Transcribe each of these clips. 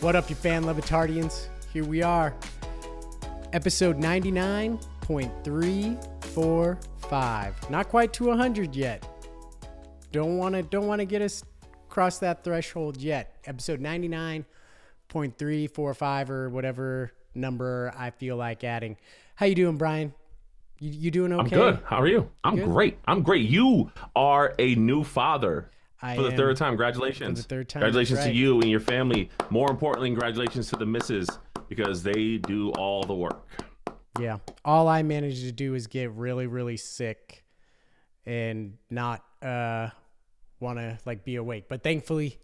What up, you fan levitardians? Here we are. Episode 99.345. Not quite to 100 yet. Don't want to get us across that threshold yet. Episode 99.345 or whatever number I feel like adding. How you doing, Brian? You doing okay? I'm good. How are you? I'm great. You are a new father. For the third time. Congratulations. For the third time. Congratulations to you and your family. More importantly, congratulations to the missus because they do all the work. Yeah. All I managed to do is get really, really sick and not want to be awake. But thankfully,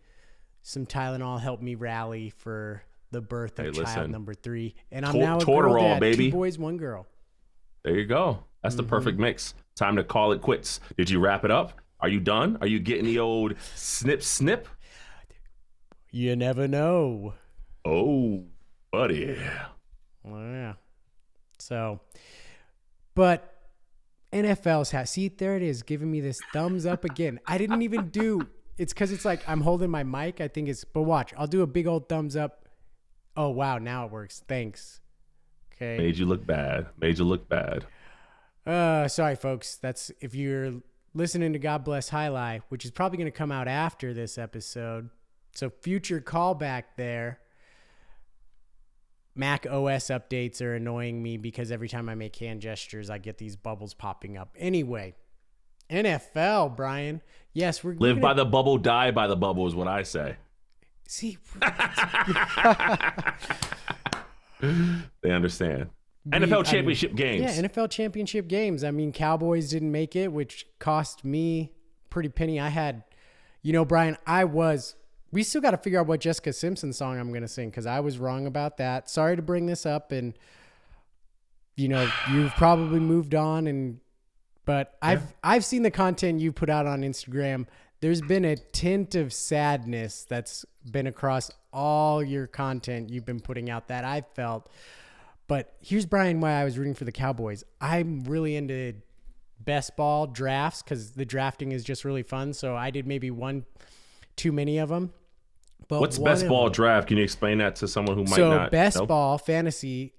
some Tylenol helped me rally for the birth of child number 3. And I'm now a girl dad. Baby. 2 boys, 1 girl. There you go. That's the perfect mix. Time to call it quits. Did you wrap it up? Are you done? Are you getting the old snip? You never know. Oh, buddy. Yeah. So, but NFL's hat. See, there it is, giving me this thumbs up again. I didn't even do. It's because it's like I'm holding my mic. I think it's. But watch, I'll do a big old thumbs up. Oh wow, now it works. Thanks. Okay. Made you look bad. Sorry, folks. That's if you're listening to God Bless Highlight, which is probably going to come out after this episode. So future callback there. Mac OS updates are annoying me because every time I make hand gestures, I get these bubbles popping up. Anyway, NFL, Brian. Yes, we're live by the bubble, die by the bubble is what I say. See, they understand. NFL championship games. Yeah, NFL championship games. I mean, Cowboys didn't make it, which cost me pretty penny. I had, Brian, we still got to figure out what Jessica Simpson song I'm going to sing because I was wrong about that. Sorry to bring this up. And, you've probably moved on. But I've seen the content you put out on Instagram. There's been a tint of sadness that's been across all your content you've been putting out that I felt. But here's, Brian, why I was rooting for the Cowboys. I'm really into best ball drafts because the drafting is just really fun. So I did maybe one too many of them. But what's best ball draft? Can you explain that to someone who might not know? So best ball fantasy,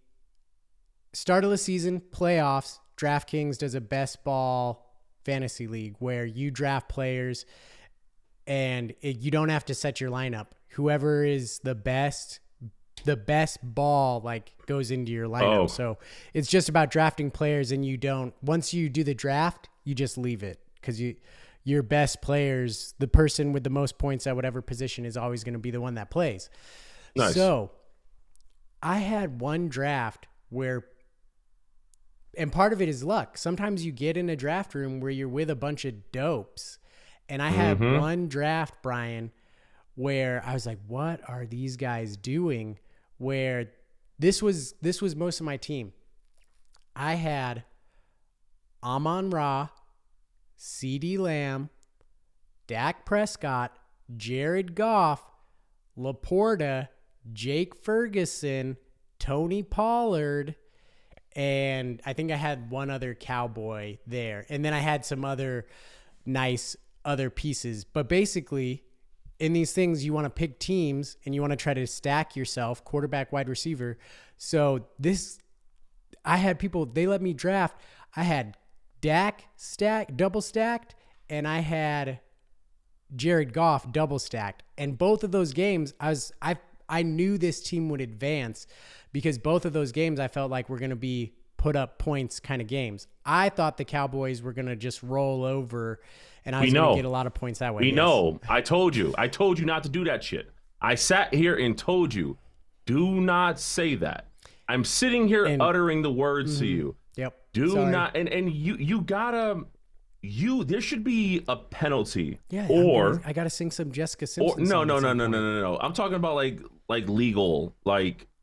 start of the season, playoffs, DraftKings does a best ball fantasy league where you draft players and you don't have to set your lineup. Whoever is the best ball goes into your lineup. Oh. So it's just about drafting players and once you do the draft, you just leave it because your best players, the person with the most points at whatever position is always going to be the one that plays. Nice. So I had one draft and part of it is luck. Sometimes you get in a draft room where you're with a bunch of dopes. And I had one draft, Brian, where I was like, what are these guys doing? Where this was most of my team. I had Amon-Ra, CeeDee Lamb, Dak Prescott, Jared Goff, Laporta, Jake Ferguson, Tony Pollard, and I think I had one other Cowboy there. And then I had some other nice other pieces. But basically, in these things, you want to pick teams and you want to try to stack yourself, quarterback, wide receiver. So I had people, they let me draft. I had Dak double stacked, and I had Jared Goff double stacked. And both of those games, I knew this team would advance because both of those games I felt like were going to be put up points kind of games. I thought the Cowboys were going to just roll over and I was going to get a lot of points that way. We know. I told you not to do that shit. I sat here and told you, do not say that. I'm sitting here uttering the words to you. Yep. Not, and you gotta, there should be a penalty. Yeah. I gotta sing some Jessica Simpson. No. I'm talking about like legal,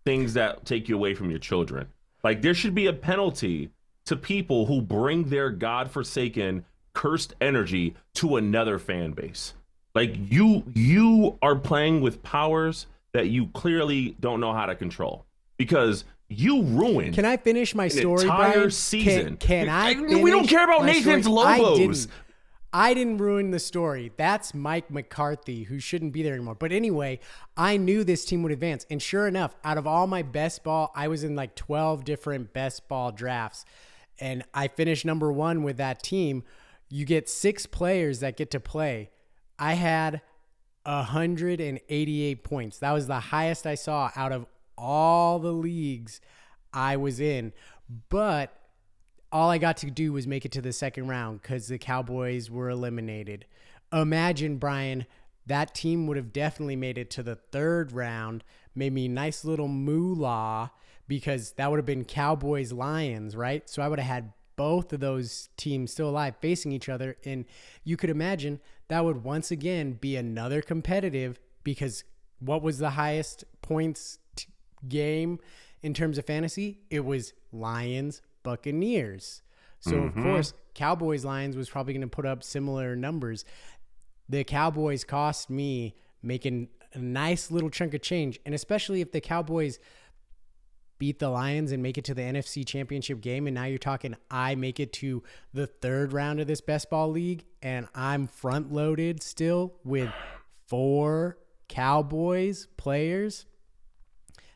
things that take you away from your children. There should be a penalty to people who bring their godforsaken, cursed energy to another fan base. You are playing with powers that you clearly don't know how to control because you ruined. Can I finish my story, entire Brian? season. Can I? We don't care about Nathan's Lobos. I didn't ruin the story. That's Mike McCarthy, who shouldn't be there anymore. But anyway, I knew this team would advance. And sure enough, out of all my best ball, I was in like 12 different best ball drafts. And I finished number 1 with that team. You get 6 players that get to play. I had 188 points. That was the highest I saw out of all the leagues I was in. But all I got to do was make it to the second round because the Cowboys were eliminated. Imagine, Brian, that team would have definitely made it to the third round, made me a nice little moolah because that would have been Cowboys-Lions, right? So I would have had both of those teams still alive facing each other. And you could imagine that would once again be another competitive because what was the highest points game in terms of fantasy? It was Lions Buccaneers. So of course, Cowboys Lions was probably going to put up similar numbers. The Cowboys cost me making a nice little chunk of change. And especially if the Cowboys beat the Lions and make it to the NFC Championship game. And now you're talking, I make it to the third round of this best ball league and I'm front loaded still with 4 Cowboys players.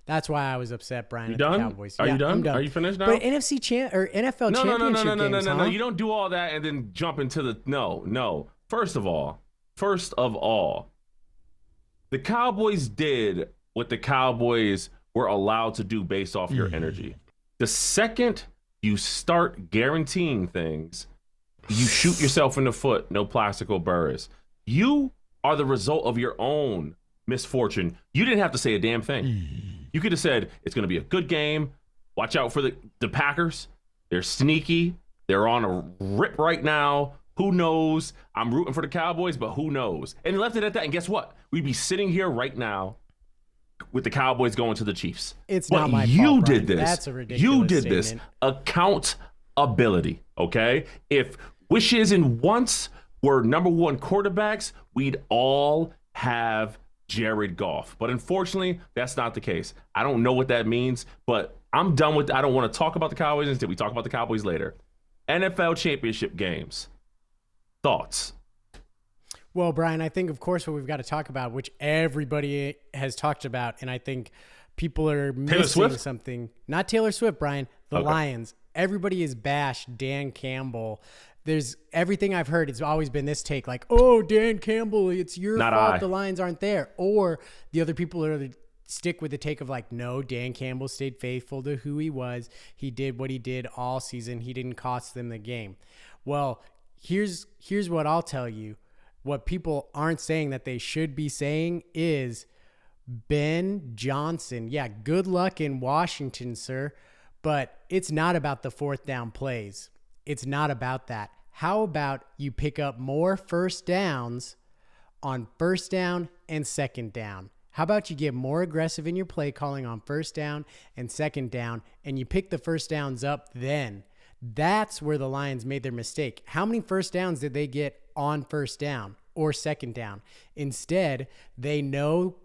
That's why I was upset, Brian. You at done? The Cowboys. Are yeah, you done? I'm done? Are you finished now? But NFC or NFL championship games, no. You don't do all that and then jump into the no. First of all, the Cowboys did what the Cowboys were allowed to do based off your energy. The second you start guaranteeing things, you shoot yourself in the foot. No plastical burrs. You are the result of your own misfortune. You didn't have to say a damn thing. You could have said, it's going to be a good game. Watch out for the Packers. They're sneaky. They're on a rip right now. Who knows? I'm rooting for the Cowboys, but who knows? And left it at that. And guess what? We'd be sitting here right now with the Cowboys going to the Chiefs. It's but not my you fault, did Brian. this. That's a ridiculous You did statement. this. Accountability, okay? If wishes and wants were number 1 quarterbacks, we'd all have Jared Goff. But unfortunately, that's not the case. I don't know what that means, but I'm done with I don't want to talk about the Cowboys until we talk about the Cowboys later. NFL championship games. Thoughts? Well, Brian, I think, of course, what we've got to talk about, which everybody has talked about, and I think people are missing something. Not Taylor Swift, Brian. The Lions. Everybody has bashed Dan Campbell. There's everything I've heard. It's always been this take like, oh, Dan Campbell, it's your fault the Lions aren't there. Or the other people are stick with the take of like, no, Dan Campbell stayed faithful to who he was. He did what he did all season. He didn't cost them the game. Well, here's what I'll tell you. What people aren't saying that they should be saying is Ben Johnson. Yeah, good luck in Washington, sir. But it's not about the 4th down plays. It's not about that. How about you pick up more first downs on first down and second down? How about you get more aggressive in your play calling on first down and second down, and you pick the first downs up then? That's where the Lions made their mistake. How many first downs did they get on first down or second down? Instead, they know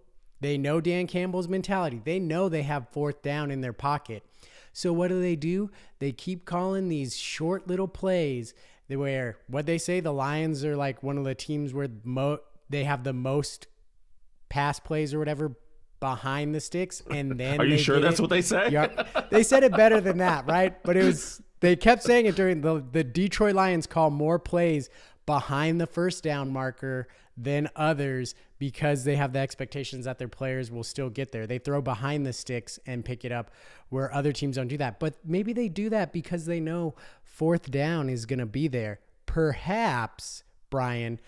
Dan Campbell's mentality. They know they have 4th down in their pocket. So what do? They keep calling these short little plays where what they say the Lions are like one of the teams where they have the most pass plays or whatever behind the sticks. And then are you sure that's what they say? Yep. They said it better than that, right? But they kept saying it during the Detroit Lions call more plays behind the first down marker than others because they have the expectations that their players will still get there. They throw behind the sticks and pick it up where other teams don't do that. But maybe they do that because they know 4th down is going to be there. Perhaps, Brian,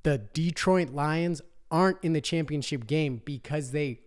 the Detroit Lions aren't in the championship game because they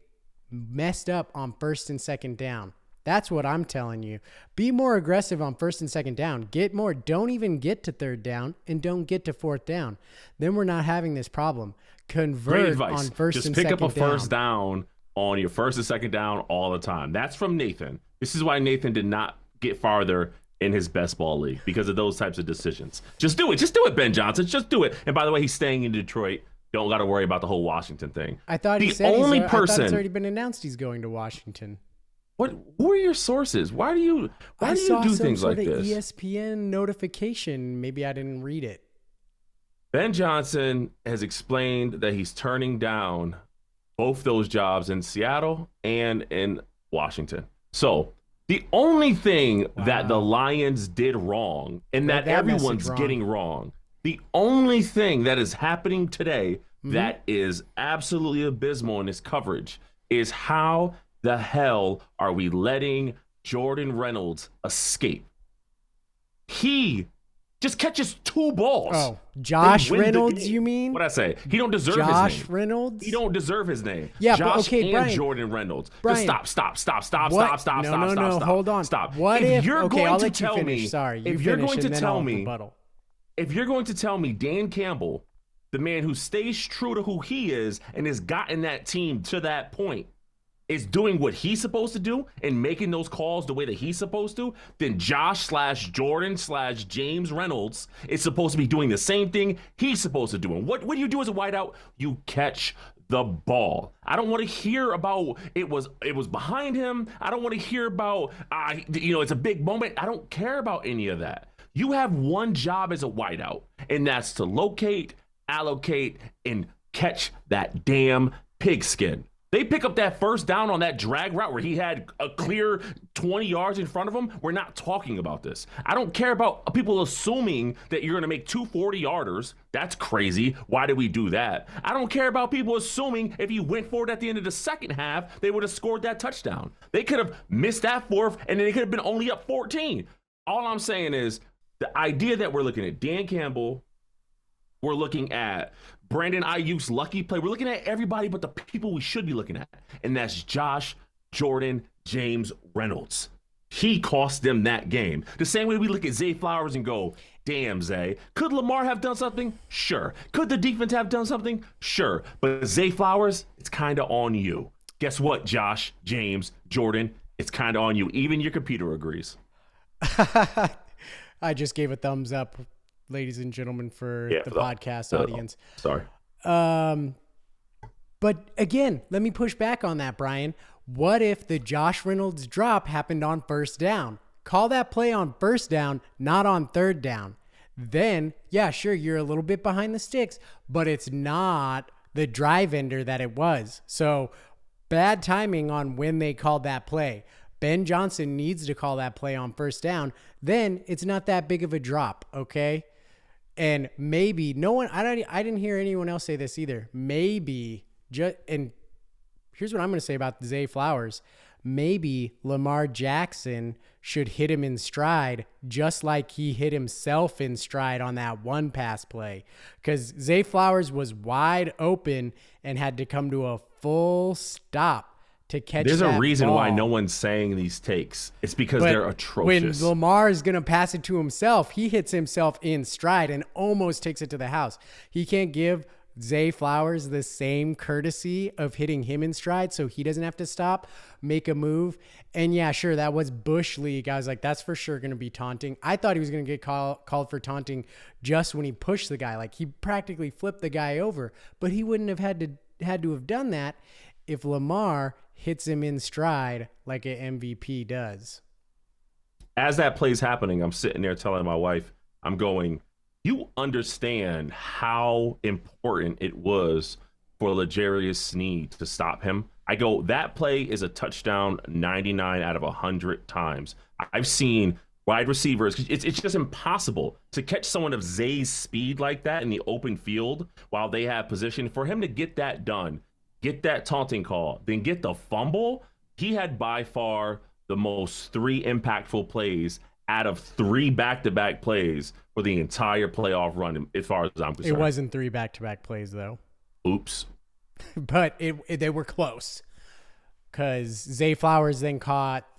messed up on first and second down. That's what I'm telling you. Be more aggressive on first and second down. Get more. Don't even get to 3rd down and don't get to 4th down. Then we're not having this problem. Convert on first and second down. Just pick up a first down on your first and second down all the time. That's from Nathan. This is why Nathan did not get farther in his best ball league because of those types of decisions. Just do it. Just do it, Ben Johnson. Just do it. And by the way, he's staying in Detroit. Don't got to worry about the whole Washington thing. I thought he said I thought it's already been announced he's going to Washington. What? Who are your sources? Why do you do things like this? I saw some sort of ESPN notification. Maybe I didn't read it. Ben Johnson has explained that he's turning down both those jobs in Seattle and in Washington. So the only thing that the Lions did wrong and that everyone's getting wrong, the only thing that is happening today that is absolutely abysmal in this coverage is how the hell are we letting Jordan Reynolds escape? He just catches 2 balls. Oh, Josh Reynolds, you mean? What'd I say? He don't deserve his name. Josh Reynolds? He don't deserve his name. Yeah, Josh but okay, and Brian. Jordan Reynolds. Brian. Just stop. No, hold on. Stop. What if if you're okay, going I'll to let you tell finish. me, Sorry, if you're going to tell me, if you're going to tell me Dan Campbell, the man who stays true to who he is and has gotten that team to that point, is doing what he's supposed to do and making those calls the way that he's supposed to, then Josh/Jordan/James Reynolds is supposed to be doing the same thing he's supposed to do. And what do you do as a wideout? You catch the ball. I don't want to hear about it was behind him. I don't want to hear about it's a big moment. I don't care about any of that. You have one job as a wideout, and that's to locate, allocate, and catch that damn pigskin. They pick up that first down on that drag route where he had a clear 20 yards in front of him. We're not talking about this. I don't care about people assuming that you're going to make 2 40-yarders. That's crazy. Why did we do that? I don't care about people assuming if you went for it at the end of the second half, they would have scored that touchdown. They could have missed that fourth, and then they could have been only up 14. All I'm saying is the idea that we're looking at Dan Campbell, we're looking at Brandon Ayuk's lucky play. We're looking at everybody but the people we should be looking at. And that's Josh Jordan James Reynolds. He cost them that game. The same way we look at Zay Flowers and go, damn, Zay. Could Lamar have done something? Sure. Could the defense have done something? Sure. But Zay Flowers, it's kind of on you. Guess what, Josh, James, Jordan? It's kind of on you. Even your computer agrees. I just gave a thumbs up, ladies and gentlemen, for the podcast audience. Sorry. But again, let me push back on that, Brian. What if the Josh Reynolds drop happened on first down? Call that play on first down, not on third down. Then, yeah, sure, you're a little bit behind the sticks, but it's not the drive ender that it was. So bad timing on when they called that play. Ben Johnson needs to call that play on first down. Then it's not that big of a drop, okay? And maybe I didn't hear anyone else say this either. Maybe and here's what I'm going to say about Zay Flowers. Maybe Lamar Jackson should hit him in stride just like he hit himself in stride on that one pass play. Because Zay Flowers was wide open and had to come to a full stop to catch There's that a reason ball. why no one's saying these takes. It's because they're atrocious. When Lamar is going to pass it to himself, he hits himself in stride and almost takes it to the house. He can't give Zay Flowers the same courtesy of hitting him in stride so he doesn't have to stop, make a move. And yeah, sure, that was Bush League. I was like, that's for sure going to be taunting. I thought he was going to get called for taunting just when he pushed the guy. Like he practically flipped the guy over, but he wouldn't have had to have done that if Lamar hits him in stride like an MVP does. As that play's happening, I'm sitting there telling my wife, I'm going, you understand how important it was for L'Jarius Sneed to stop him? I go, that play is a touchdown 99 out of 100 times. I've seen wide receivers. It's just impossible to catch someone of Zay's speed like that in the open field while they have position. For him to get that done, get that taunting call, then get the fumble. He had by far the most 3 impactful plays out of 3 back-to-back plays for the entire playoff run, as far as I'm concerned. It wasn't 3 back-to-back plays, though. Oops. But they were close. Because Zay Flowers then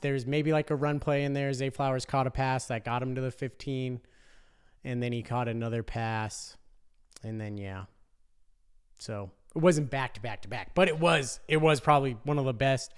there's maybe like a run play in there. Zay Flowers caught a pass that got him to the 15. And then he caught another pass. And then, yeah. So it wasn't back-to-back-to-back. But it was probably one of the best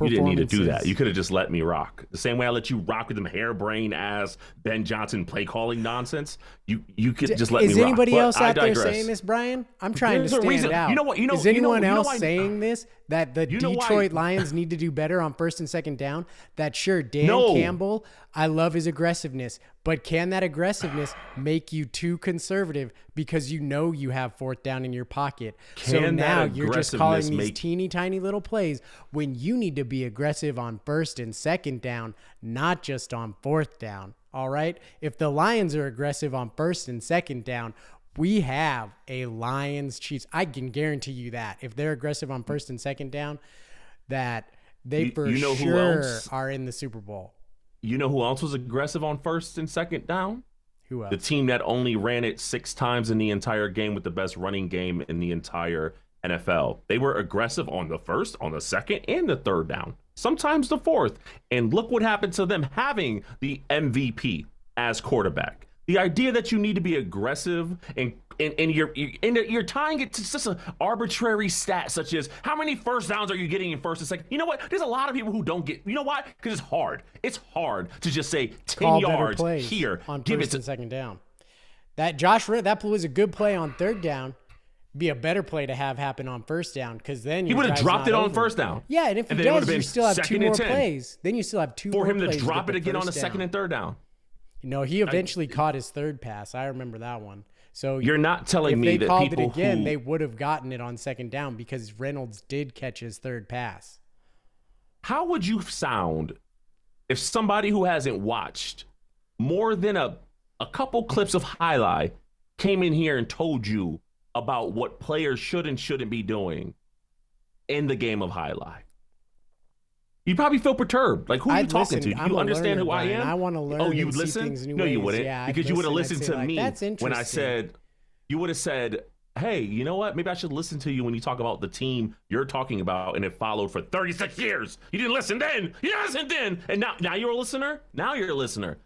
You didn't need to do that. You could have just let me rock. The same way I let you rock with them harebrained ass Ben Johnson play calling nonsense. You could just let me rock. Is anybody else out there saying this, Brian? I'm trying to stand out. You know what? Is anyone else saying this? that the You know why? Detroit Lions need to do better on first and second down? That sure, Dan No. Campbell, I love his aggressiveness, but can that aggressiveness make you too conservative because you know you have fourth down in your pocket? So Can now that you're just calling aggressiveness these make- teeny tiny little plays when you need to be aggressive on first and second down, not just on fourth down. All right? If the Lions are aggressive on first and second down, we have a Lions Chiefs. I can guarantee you that if they're aggressive on first and second down, that they You know who sure else? are in the Super Bowl. You know who else was aggressive on first and second down? Who else? The team that only ran it 6 times in the entire game with the best running game in the entire NFL. They were aggressive on the first, on the second, and the third down. Sometimes the fourth. And look what happened to them having the MVP as quarterback. The idea that you need to be aggressive and you're tying it to just an arbitrary stat such as how many first downs are you getting in first and second? You know what? There's a lot of people who don't get. You know why? Because it's hard. It's hard to just say 10 Call better yards plays here. on Give it first to and second down. That that was a good play on third down. Be a better play to have happen on first down because then he would have dropped it on first down. Yeah, and if he then it would does, have you been still have 2 second more and 10. plays. Then you still have 2 For more him to plays drop get it the again on the first second down. and third down. No, he eventually caught his third pass. I remember that one. So You're not telling me if they that called people it again, who they would have gotten it on second down because Reynolds did catch his third pass. How would you sound if somebody who hasn't watched more than a couple clips of highlight came in here and told you about what players should and shouldn't be doing in the game of highlight? You probably feel perturbed. Like, who are you talking to? Do you understand who I am? I want to learn. Oh, you and would see listen? things new No, you ways. wouldn't. Yeah, because you would have listened I'd say, to like, me That's when I interesting. said, you would have said, hey, you know what? Maybe I should listen to you when you talk about the team you're talking about and it followed for 36 years. You didn't listen then. You didn't listen then. And now you're a listener? Now you're a listener.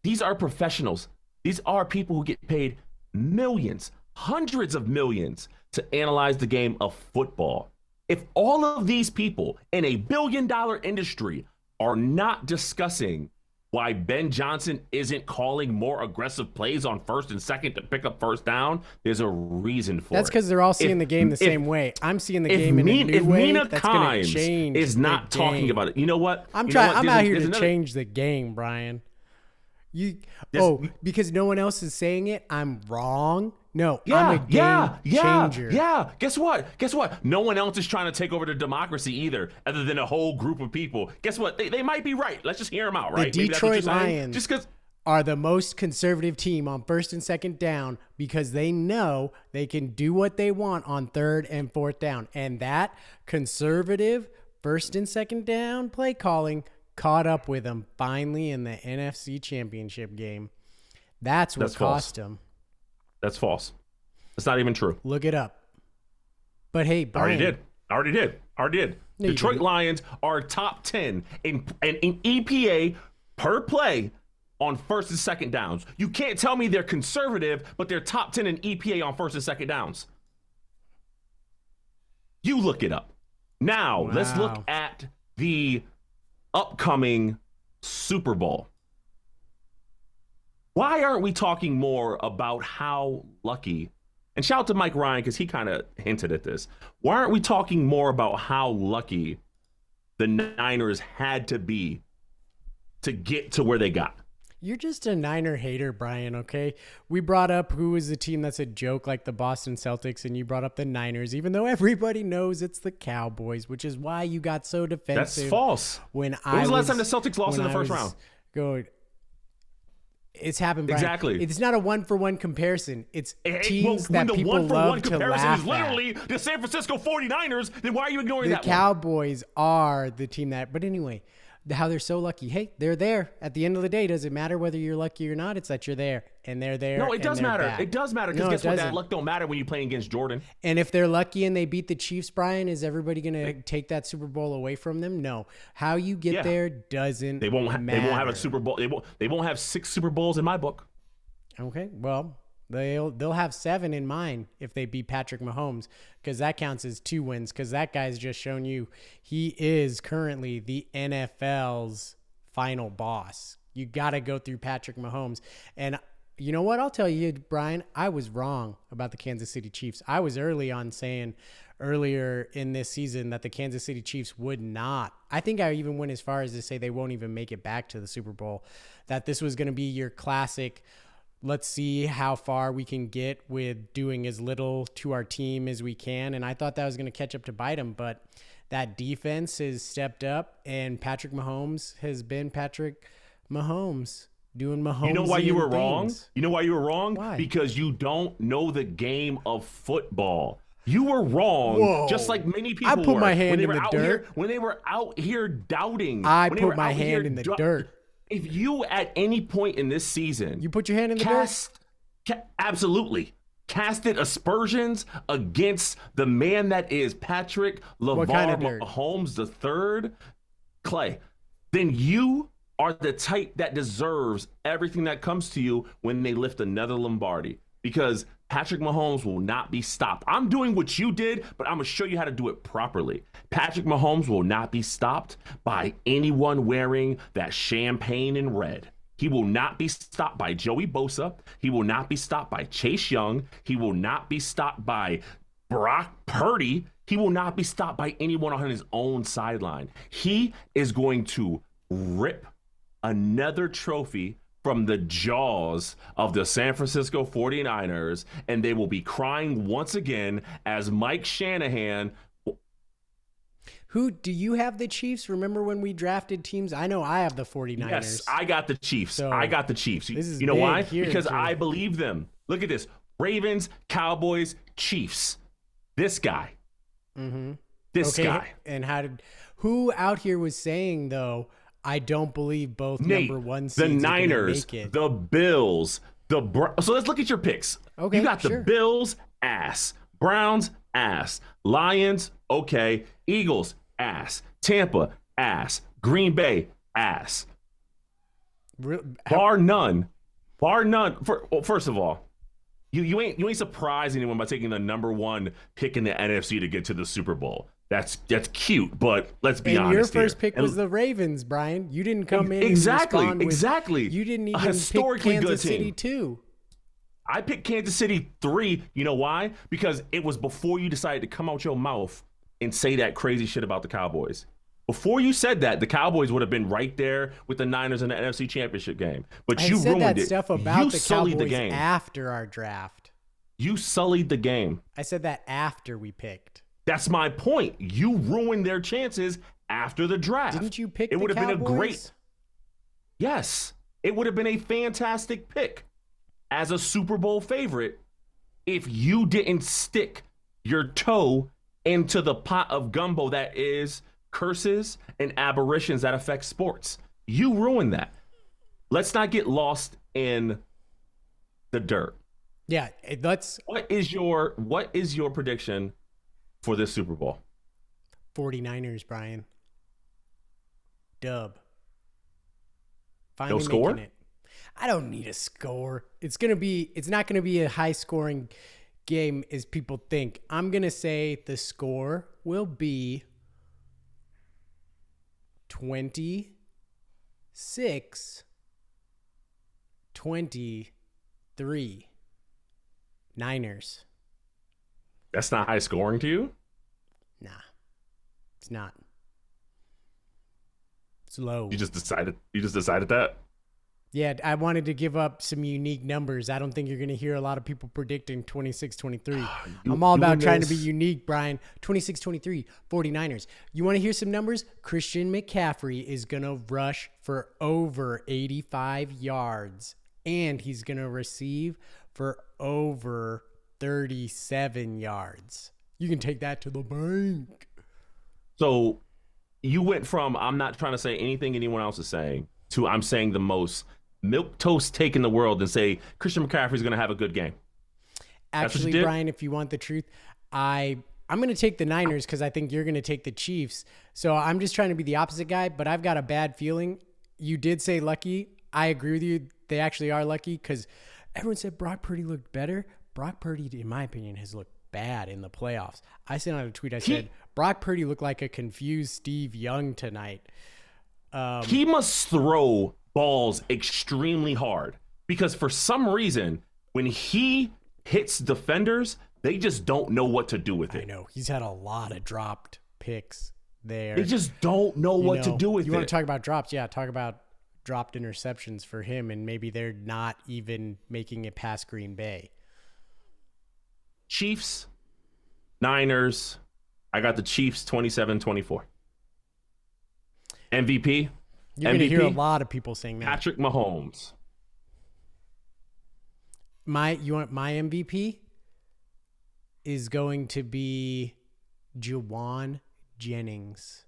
These are professionals. These are people who get paid millions, hundreds of millions to analyze the game of football. If all of these people in a billion-dollar industry are not discussing why Ben Johnson isn't calling more aggressive plays on first and second to pick up first down, there's a reason for That's it. because they're all seeing the game the same way. I'm seeing the game in a new if way. Mina That's going to Kimes change. is not the talking game. about it, you know what? I'm You know trying. what? I'm There's out here there's to another- change the game, Brian. There's- Because no one else is saying it, I'm wrong. No, Yeah, I'm a game changer. Yeah. Guess what? No one else is trying to take over the democracy either, other than a whole group of people. Guess what? They might be right. Let's just hear them out, right? The Maybe that's what Detroit you're saying. Lions Just because. are the most conservative team on first and second down because they know they can do what they want on third and fourth down. And that conservative first and second down play calling caught up with them finally in the NFC Championship game. That's what That's false. cost them. That's false. That's not even true. Look it up. But hey, Brian, I already did. No, you Detroit didn't. Lions are top 10 in EPA per play on first and second downs. You can't tell me they're conservative, but they're top 10 in EPA on first and second downs. You look it up. Now, let's look Wow. at the upcoming Super Bowl. Why aren't we talking more about how lucky, and shout out to Mike Ryan because he kind of hinted at this. Why aren't we talking more about how lucky the Niners had to be to get to where they got? You're just a Niner hater, Brian, okay? We brought up who is the team that's a joke like the Boston Celtics, and you brought up the Niners, even though everybody knows it's the Cowboys, which is why you got so defensive. That's false. When was the last time the Celtics lost in the first round? It's happened, Brian. Exactly. It's not a one-for-one comparison. It's teams when that the people one-for-one love to comparison laugh is literally the San Francisco 49ers, then why are you ignoring The that one? Cowboys are the team that, but anyway, how they're so lucky. Hey, they're there. At the end of the day, does it matter whether you're lucky or not? It's that you're there, and they're there. No, it and does they're matter. back. It does matter because No, guess it what? That doesn't. luck don't matter when you're playing against Jordan. And if they're lucky and they beat the Chiefs, Brian, is everybody going to take that Super Bowl away from them? No. How you get Yeah. there doesn't They won't have a matter. Super Bowl. They won't have 6 Super Bowls in my book. Okay, well, they'll have 7 in mine if they beat Patrick Mahomes, because that counts as 2 wins, because that guy's just shown you he is currently the NFL's final boss. You got to go through Patrick Mahomes. And you know what? I'll tell you, Brian, I was wrong about the Kansas City Chiefs. I was early earlier in this season that the Kansas City Chiefs would not. I think I even went as far as to say they won't even make it back to the Super Bowl, that this was going to be your classic, let's see how far we can get with doing as little to our team as we can. And I thought that was going to catch up to bite them, but that defense has stepped up, and Patrick Mahomes has been Patrick Mahomes. Doing Mahomes. You know why you were things. wrong? You know why you were wrong? Why? Because you don't know the game of football. You were wrong, Whoa. Just like many people I put my hand in the dirt. When they were out here doubting. I put my hand in the dirt. If you at any point in this season. You put your hand in the dirt? Absolutely. Casted aspersions against the man that is Patrick LeVar Mahomes III, Clay, then you are the type that deserves everything that comes to you when they lift another Lombardi, because Patrick Mahomes will not be stopped. I'm doing what you did, but I'm going to show you how to do it properly. Patrick Mahomes will not be stopped by anyone wearing that champagne and red. He will not be stopped by Joey Bosa. He will not be stopped by Chase Young. He will not be stopped by Brock Purdy. He will not be stopped by anyone on his own sideline. He is going to rip another trophy from the jaws of the San Francisco 49ers, and they will be crying once again as Mike Shanahan. Who do you have the Chiefs? Remember when we drafted teams? I know I have the 49ers. Yes, I got the Chiefs. So, I got the Chiefs. You know why? Because I believe them. Look at this. Ravens, Cowboys, Chiefs. This guy. Mm-hmm. This guy. And who out here was saying, though, I don't believe both Nate, number one seeds the Niners, make it. the Bills, so let's look at your picks. Okay, you got sure. the Bills, ass. Browns, ass. Lions, okay. Eagles, ass. Tampa, ass. Green Bay, ass. Bar none. First of all, you ain't surprised anyone by taking the number one pick in the NFC to get to the Super Bowl. That's cute, but let's be honest. Your first pick was the Ravens, Brian. You didn't come in exactly. You didn't even pick Kansas City 2. I picked Kansas City 3. You know why? Because it was before you decided to come out your mouth and say that crazy shit about the Cowboys. Before you said that, the Cowboys would have been right there with the Niners in the NFC Championship game. But you ruined it. I said that stuff about the Cowboys the game. after our draft. You sullied the game. I said that after we picked. That's my point. You ruined their chances after the draft. Didn't you pick it would the have Cowboys? been a great. Yes, it would have been a fantastic pick as a Super Bowl favorite if you didn't stick your toe into the pot of gumbo that is curses and aberrations that affect sports. You ruined that. Let's not get lost in the dirt. Yeah, let's. What is your prediction for this Super Bowl? 49ers, Brian. Dub. No score? It. I don't need a score. It's not gonna be a high scoring game as people think. I'm gonna say the score will be 26-23 Niners. That's not high scoring to you? Nah, it's not. It's low. You just decided that? Yeah, I wanted to give up some unique numbers. I don't think you're going to hear a lot of people predicting 26-23. I'm all about trying to be unique, Brian. 26-23, 49ers. You want to hear some numbers? Christian McCaffrey is going to rush for over 85 yards, and he's going to receive for over 37 yards. You can take that to the bank. So you went from I'm not trying to say anything anyone else is saying to I'm saying the most milquetoast take in the world and say Christian McCaffrey's going to have a good game. Actually, Brian, if you want the truth, I'm going to take the Niners because I think you're going to take the Chiefs. So I'm just trying to be the opposite guy, but I've got a bad feeling. You did say lucky. I agree with you. They actually are lucky because everyone said Brock Purdy looked better. Brock Purdy, in my opinion, has looked bad in the playoffs. I sent out a tweet. I said, Brock Purdy looked like a confused Steve Young tonight. He must throw balls extremely hard because for some reason, when he hits defenders, They just don't know what to do with it. I know. He's had a lot of dropped picks there. They just don't know what to do with it. You want to talk about drops? Yeah, talk about dropped interceptions for him, and maybe they're not even making it past Green Bay. Chiefs, Niners. I got the Chiefs 27-24. MVP? You're going to hear a lot of people saying that. Patrick Mahomes. You want my MVP? Is going to be Juwan Jennings.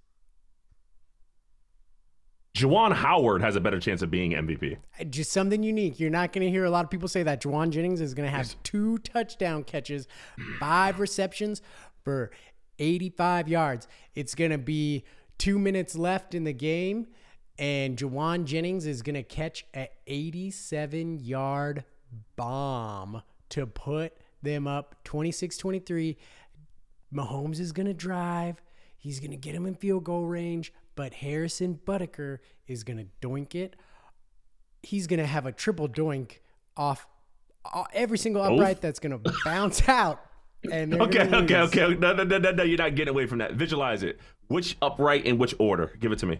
Juwan Howard has a better chance of being MVP. Just something unique. You're not going to hear a lot of people say that. Juwan Jennings is going to have 2 touchdown catches, 5 receptions for 85 yards. It's going to be 2 minutes left in the game, and Juwan Jennings is going to catch an 87-yard bomb to put them up 26-23. Mahomes is going to drive. He's going to get him in field goal range, but Harrison Butker is going to doink it. He's going to have a triple doink off every single upright that's going to bounce out. And okay. No, you're not getting away from that. Visualize it. Which upright in which order? Give it to me.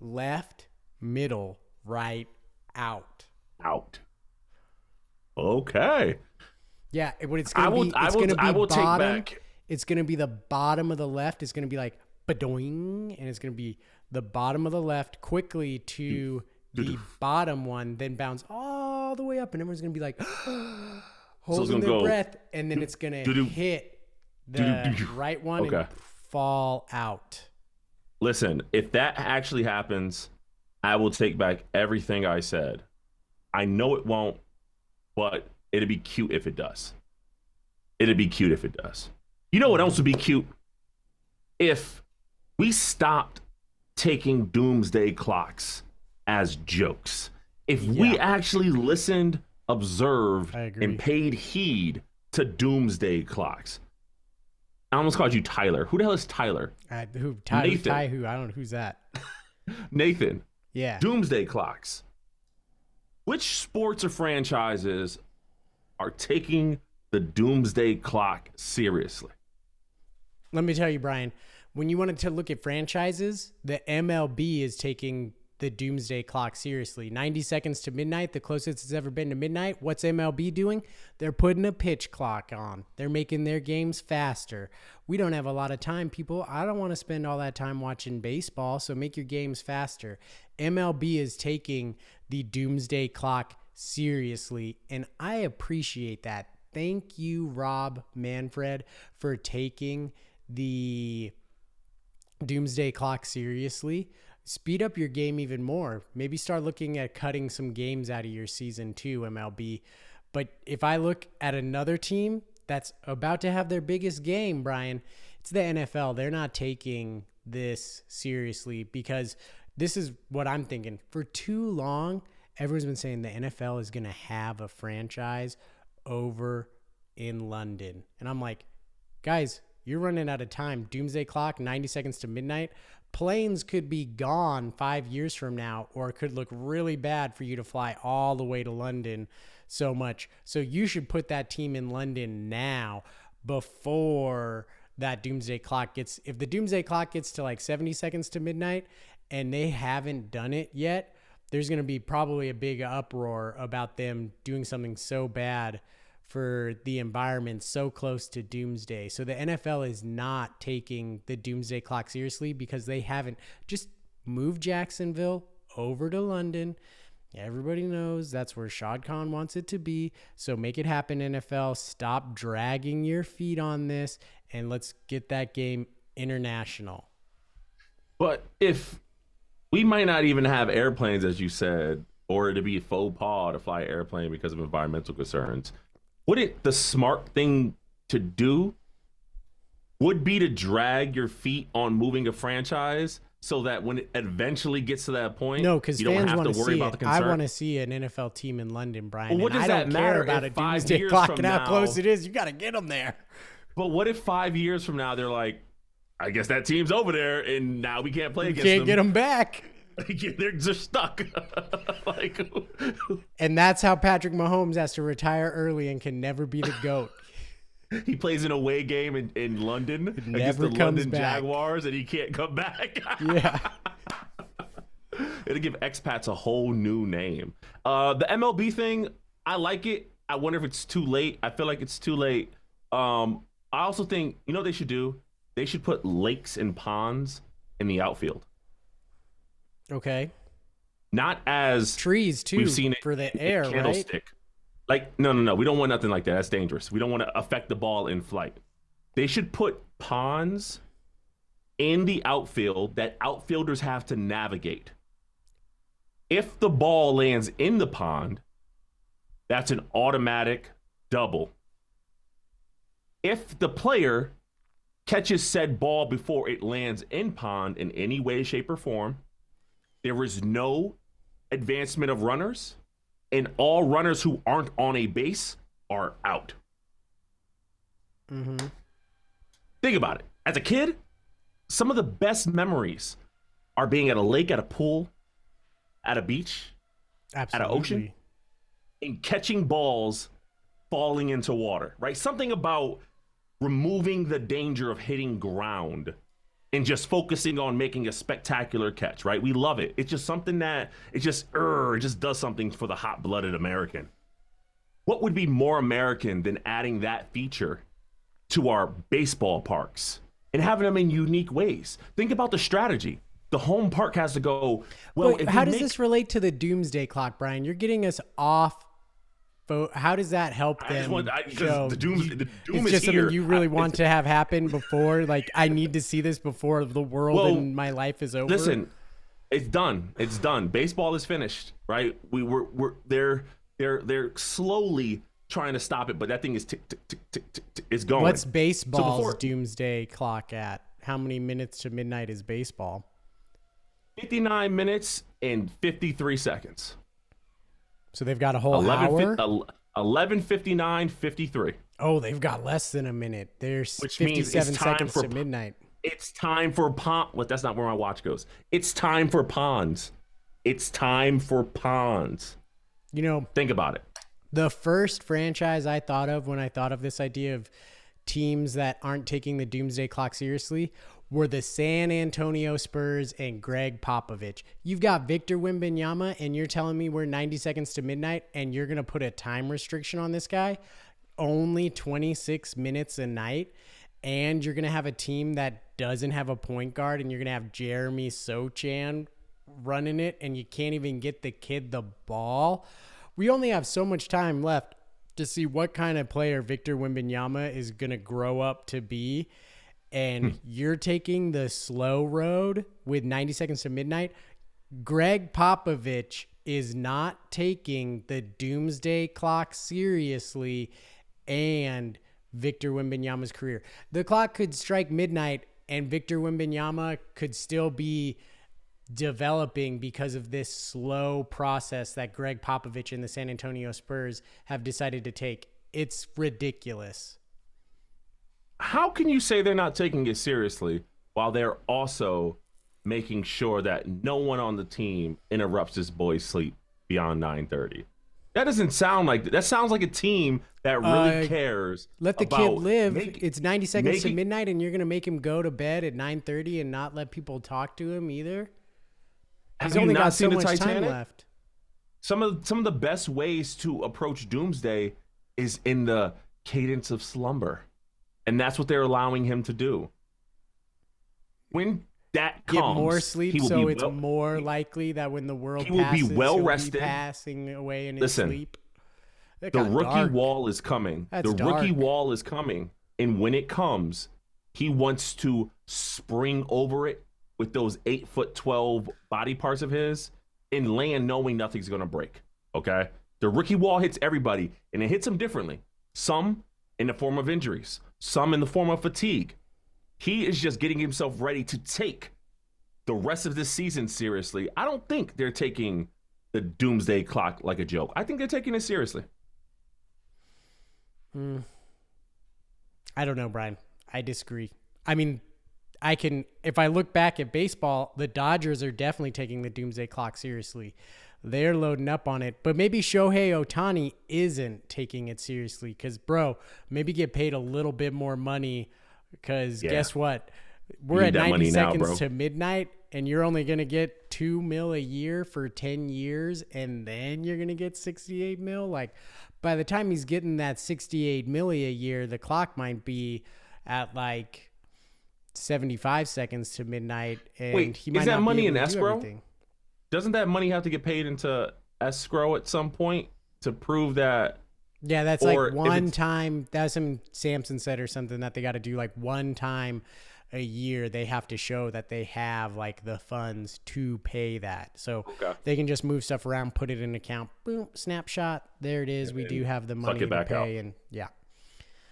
Left, middle, right, out. Out. Okay. Yeah, what it's going to be, it's going to be bottom. Take back. It's going to be the bottom of the left. It's going to be like badoing, and it's going to be the bottom of the left quickly to the bottom one, then bounce all the way up, and everyone's going to be like holding their breath, and then it's going to hit the right one and fall out. Listen, if that actually happens, I will take back everything I said. I know it won't, but it'd be cute if it does. It'd be cute if it does. You know what else would be cute? If we stopped taking doomsday clocks as jokes. If we actually listened, observed, and paid heed to doomsday clocks. I almost called you Tyler. Who the hell is Tyler? Nathan. I don't know. Who's that? Nathan. Yeah. Doomsday clocks. Which sports or franchises are taking the doomsday clock seriously? Let me tell you, Brian, when you wanted to look at franchises, the MLB is taking the doomsday clock seriously. 90 seconds to midnight, the closest it's ever been to midnight. What's MLB doing? They're putting a pitch clock on. They're making their games faster. We don't have a lot of time, people. I don't want to spend all that time watching baseball, so make your games faster. MLB is taking the doomsday clock seriously, and I appreciate that. Thank you, Rob Manfred, for taking the doomsday clock seriously. Speed up your game even more. Maybe start looking at cutting some games out of your season too, MLB. But if I look at another team that's about to have their biggest game, Brian, it's the NFL. They're not taking this seriously because this is what I'm thinking. For too long, everyone's been saying the NFL is going to have a franchise over in London. And I'm like, guys, you're running out of time. Doomsday clock, 90 seconds to midnight. Planes could be gone 5 years from now, or it could look really bad for you to fly all the way to London so much. So you should put that team in London now before that doomsday clock gets, if the doomsday clock gets to like 70 seconds to midnight and they haven't done it yet, there's going to be probably a big uproar about them doing something so bad for the environment so close to doomsday. So the NFL is not taking the doomsday clock seriously because they haven't. Just move Jacksonville over to London. Everybody knows that's where Shad Khan wants it to be. So make it happen, NFL. Stop dragging your feet on this, and let's get that game international. But if we might not even have airplanes, as you said, or to be faux pas to fly an airplane because of environmental concerns, wouldn't the smart thing to do would be to drag your feet on moving a franchise so that when it eventually gets to that point, no, because you don't fans have want to to worry see about it. the concern? I want to see an NFL team in London, Brian. Well, what does I that don't matter care about if a 5 doomsday years clock from and how now- close it is. You got to get them there. But what if 5 years from now they're like, I guess that team's over there and now we can't play You against can't them. get them back. They're just stuck. And that's how Patrick Mahomes has to retire early and can never be the GOAT. He plays an away game in London It against never the comes London back. Jaguars, and he can't come back. Yeah. It'll give expats a whole new name. The MLB thing, I like it. I wonder if it's too late. I feel like it's too late. I also think, you know what they should do? They should put lakes and ponds in the outfield. Okay. Not as Trees too we've seen it for the in air, right? Candlestick. Like, no. We don't want nothing like that. That's dangerous. We don't want to affect the ball in flight. They should put ponds in the outfield that outfielders have to navigate. If the ball lands in the pond, that's an automatic double. If the player catches said ball before it lands in pond in any way, shape, or form, there is no advancement of runners, and all runners who aren't on a base are out. Mm-hmm. Think about it. As a kid, some of the best memories are being at a lake, at a pool, at a beach, Absolutely. at an ocean, and catching balls falling into water, right? Something about removing the danger of hitting ground and just focusing on making a spectacular catch, right? We love it. It's just something that it just does something for the hot-blooded American. What would be more American than adding that feature to our baseball parks and having them in unique ways? Think about the strategy. The home park has to go, well, Wait, how does this relate to the Doomsday Clock, Brian? You're getting us off. How does that help them? Because the doom it's is just here. something you really want to have happen before. Like, I need to see this before the world and my life is over. Listen, it's done. It's done. Baseball is finished, right? They're slowly trying to stop it, but that thing is tick tick tick tick tick, tick. It's going. What's baseball's Doomsday Clock at? How many minutes to midnight is baseball? 59 minutes and 53 seconds. So they've got a whole hour? 11:59, 53. Oh, they've got less than a minute. There's Which means 57 it's time seconds for to midnight. It's time for pond. Well, that's not where my watch goes. It's time for ponds. It's time for ponds. You know, think about it. The first franchise I thought of when I thought of this idea of teams that aren't taking the Doomsday Clock seriously were the San Antonio Spurs and Gregg Popovich. You've got Victor Wembanyama, and you're telling me we're 90 seconds to midnight, and you're going to put a time restriction on this guy? Only 26 minutes a night, and you're going to have a team that doesn't have a point guard, and you're going to have Jeremy Sochan running it, and you can't even get the kid the ball. We only have so much time left to see what kind of player Victor Wembanyama is going to grow up to be. And you're taking the slow road with 90 seconds to midnight. Gregg Popovich is not taking the Doomsday Clock seriously and Victor Wembanyama's career. The clock could strike midnight and Victor Wembanyama could still be developing because of this slow process that Gregg Popovich and the San Antonio Spurs have decided to take. It's ridiculous. How can you say they're not taking it seriously while they're also making sure that no one on the team interrupts this boy's sleep beyond 9:30? That doesn't sound like that. Sounds like a team that really cares. Let the kid live. It's 90 seconds to midnight, and you're going to make him go to bed at 9:30 and not let people talk to him either? He's only got so much time left. Some of the best ways to approach Doomsday is in the cadence of slumber. And that's what they're allowing him to do. When that comes, get more sleep, so it's more likely that when the world passes, will be well he'll rested, be passing away in his sleep. The rookie wall is coming. Rookie wall is coming, and when it comes, he wants to spring over it with those 8'12" body parts of his and land knowing nothing's gonna break. Okay, the rookie wall hits everybody, and it hits him differently. Some in the form of injuries. Some in the form of fatigue. He is just getting himself ready to take the rest of this season seriously. I don't think they're taking the Doomsday Clock like a joke. I think they're taking it seriously. I don't know, Brian. I disagree. I mean, if I look back at baseball, the Dodgers are definitely taking the Doomsday Clock seriously. they're loading up on it. But maybe Shohei Ohtani isn't taking it seriously because, bro, maybe get paid a little bit more money because guess what? We're at 90 seconds to midnight, and you're only going to get $2 million a year for 10 years, and then you're going to get $68 million. Like, by the time he's getting that $68 million a year, the clock might be at like 75 seconds to midnight. And wait, he might is that not money be able in to do escrow? everything. Doesn't that money have to get paid into escrow at some point to prove that? Yeah, that's like one time. That's some Samson said or something that they got to do like one time a year. They have to show that they have like the funds to pay that. So they can just move stuff around, put it in an account, boom, snapshot. There it is. We do have the money to pay. And yeah.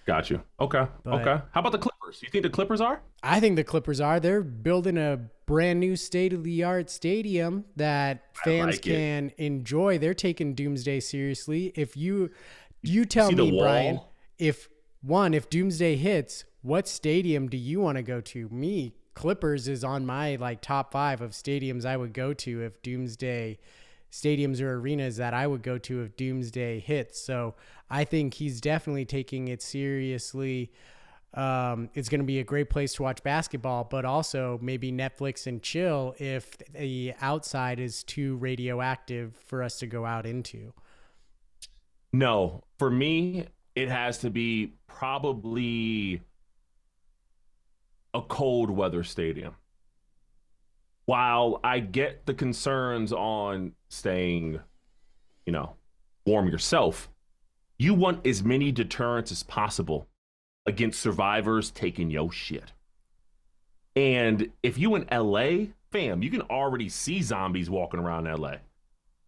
Got you. Okay. Okay. How about the Clippers? You think the Clippers are? I think the Clippers are. They're building a brand new state-of-the-art stadium that fans can enjoy. They're taking Doomsday seriously. If you tell me, Brian, if Doomsday hits, what stadium do you want to go to? Me, Clippers is on my like top 5 of stadiums I would go to if Doomsday stadiums or arenas that I would go to if Doomsday hits. So I think he's definitely taking it seriously. It's going to be a great place to watch basketball, but also maybe Netflix and chill if the outside is too radioactive for us to go out into. No, for me, it has to be probably a cold weather stadium. While I get the concerns on staying, warm yourself, you want as many deterrents as possible against survivors taking your shit. And if you in LA, fam, you can already see zombies walking around LA.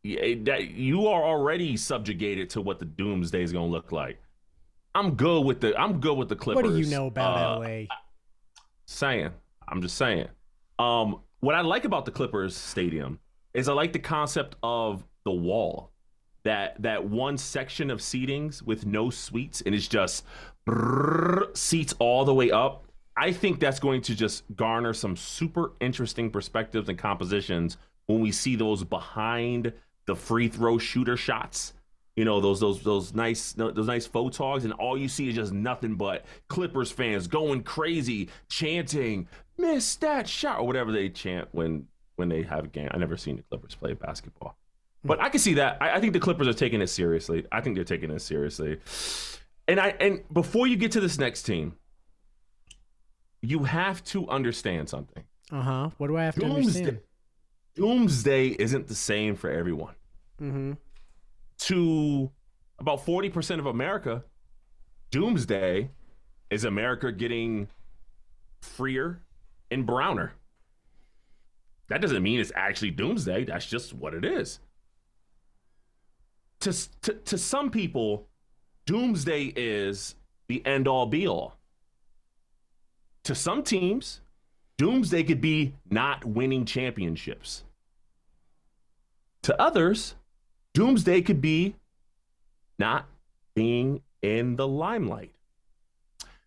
You are already subjugated to what the Doomsday is going to look like. I'm good with the Clippers. What do you know about LA? I'm just saying. What I like about the Clippers stadium is I like the concept of the wall. That one section of seatings with no suites, and it's just seats all the way up. I think that's going to just garner some super interesting perspectives and compositions when we see those behind the free throw shooter shots. Those nice photogs, and all you see is just nothing but Clippers fans going crazy, chanting, "Miss that shot," or whatever they chant when they have a game. I never seen the Clippers play basketball. But I can see that. I think the Clippers are taking it seriously. I think they're taking it seriously. And before you get to this next team, you have to understand something. What do I have to understand? Doomsday isn't the same for everyone. Mm-hmm. To about 40% of America, Doomsday is America getting freer and browner. That doesn't mean it's actually Doomsday. That's just what it is. To some people, Doomsday is the end-all be-all. To some teams, Doomsday could be not winning championships. To others, Doomsday could be not being in the limelight.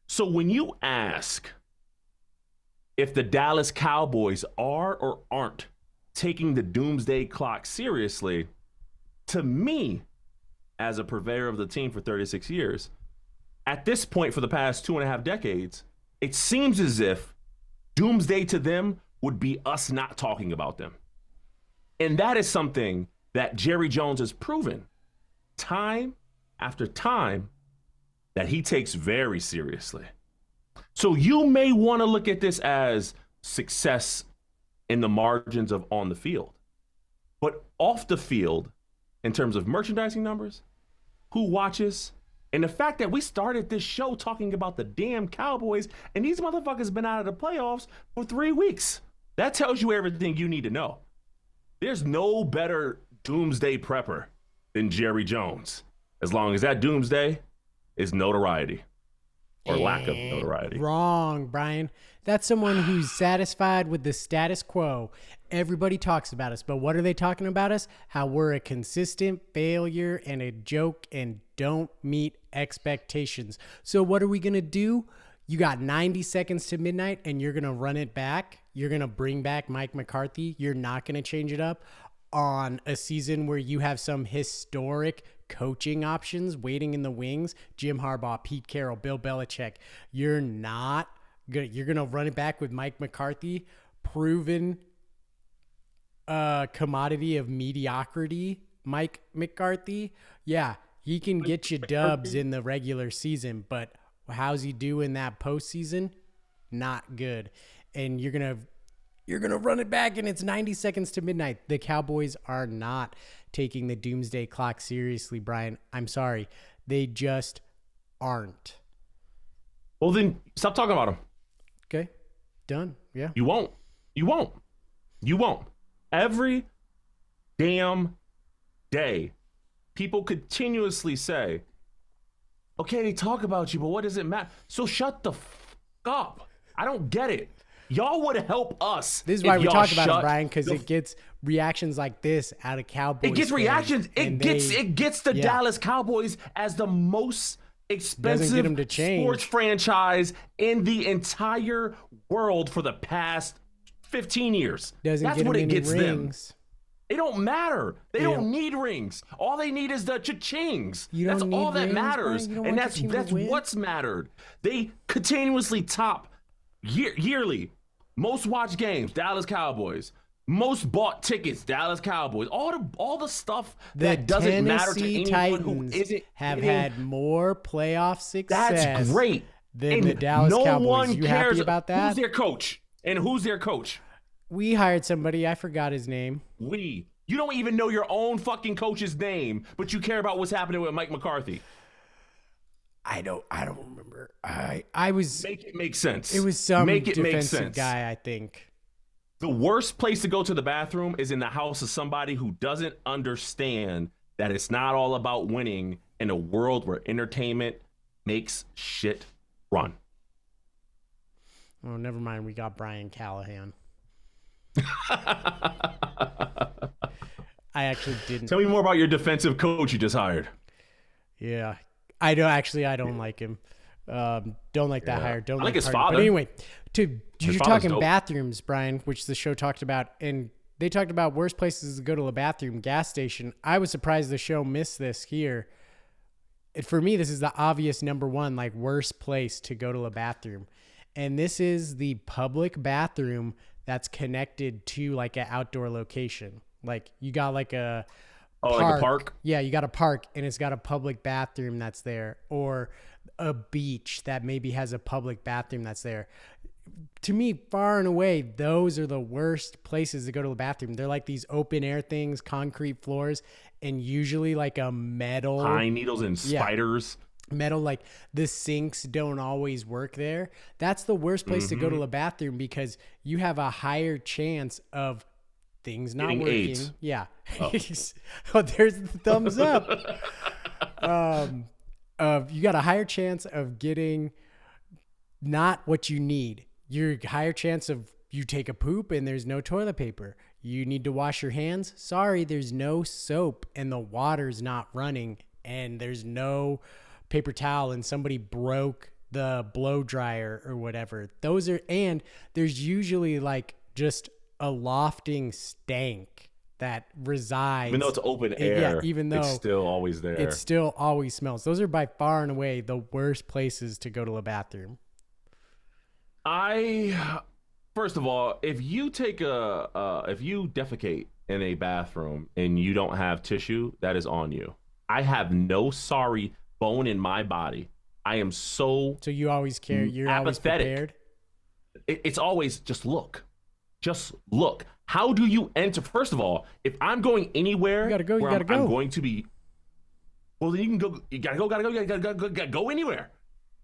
So when you ask if the Dallas Cowboys are or aren't taking the Doomsday clock seriously, to me, as a purveyor of the team for 36 years, at this point for the past 2.5 decades, it seems as if Doomsday to them would be us not talking about them. And that is something that Jerry Jones has proven time after time that he takes very seriously. So you may want to look at this as success in the margins of on the field. But off the field, in terms of merchandising numbers, who watches, and the fact that we started this show talking about the damn Cowboys, and these motherfuckers been out of the playoffs for 3 weeks. That tells you everything you need to know. There's no better Doomsday prepper than Jerry Jones, as long as that Doomsday is notoriety or lack of notoriety. Wrong, Brian. That's someone who's satisfied with the status quo. Everybody talks about us, but what are they talking about us? How we're a consistent failure and a joke and don't meet expectations. So what are we going to do? You got 90 seconds to midnight and you're going to run it back. You're going to bring back Mike McCarthy. You're not going to change it up. on a season where you have some historic coaching options waiting in the wings, Jim Harbaugh, Pete Carroll, Bill Belichick, you're not good. You're going to run it back with Mike McCarthy, proven commodity of mediocrity. Mike McCarthy. Yeah, he can get you dubs in the regular season, but how's he do in that postseason? Not good. And you're gonna run it back, and it's 90 seconds to midnight. The Cowboys are not taking the doomsday clock seriously, Brian. I'm sorry. They just aren't. Well, then stop talking about them. Okay. Done. Yeah. You won't. You won't. You won't. Every damn day, people continuously say, okay, they talk about you, but what does it matter? So shut the fuck up. I don't get it. Y'all would help us. This is why we talk about it, Brian, because it gets reactions like this out of Cowboys. It gets reactions. It gets the Dallas Cowboys as the most expensive sports franchise in the entire world for the past 15 years. That's what it gets rings. them. It don't matter. They don't need rings. All they need is the cha-chings. That's all that matters. And that's what's mattered. They continuously top yearly. Most watched games, Dallas Cowboys. Most bought tickets, Dallas Cowboys. All the stuff that doesn't matter to anyone Titans who isn't have had more playoff success. That's great. Than the Dallas Cowboys. One you cares happy about that? Who's their coach? And who's their coach? We hired somebody. I forgot his name. You don't even know your own fucking coach's name, but you care about what's happening with Mike McCarthy. I don't remember. I was make it make sense. It was some make it defensive make sense. guy, I think. The worst place to go to the bathroom is in the house of somebody who doesn't understand that it's not all about winning in a world where entertainment makes shit run. Oh, never mind. We got Brian Callahan. I actually didn't. Tell me more about your defensive coach you just hired. Yeah. I don't like him. Don't like that hire. Don't I like his Hardy. father. But anyway, you're talking dope. bathrooms, Brian, which the show talked about, and they talked about worst places to go to a bathroom, gas station. I was surprised the show missed this here. For me, this is the obvious number one, like worst place to go to a bathroom. And this is the public bathroom that's connected to like an outdoor location. Like you got like a park. Like a park? Yeah, you got a park and it's got a public bathroom that's there, or a beach that maybe has a public bathroom that's there. To me, far and away, those are the worst places to go to the bathroom. They're like these open air things, concrete floors, and usually like a metal. Pine needles and spiders. Metal, like the sinks don't always work there. That's the worst place to go to the bathroom because you have a higher chance of things not getting working. AIDS. Yeah. Oh, there's the thumbs up. You got a higher chance of getting not what you need. You're higher chance of you take a poop and there's no toilet paper. You need to wash your hands. Sorry, there's no soap and the water's not running and there's no paper towel and somebody broke the blow dryer or whatever. And there's usually like just a lofting stank that resides. Even though it's open air, even though it's still always there. It still always smells. Those are by far and away the worst places to go to a bathroom. First of all, if you defecate in a bathroom and you don't have tissue, that is on you. I have no sorry bone in my body. I am so you always care. You're apathetic. Always prepared. It's always just look. How do you enter? First of all, if I'm going anywhere, you gotta go. I'm going to be. Well, then you can go. You gotta go anywhere.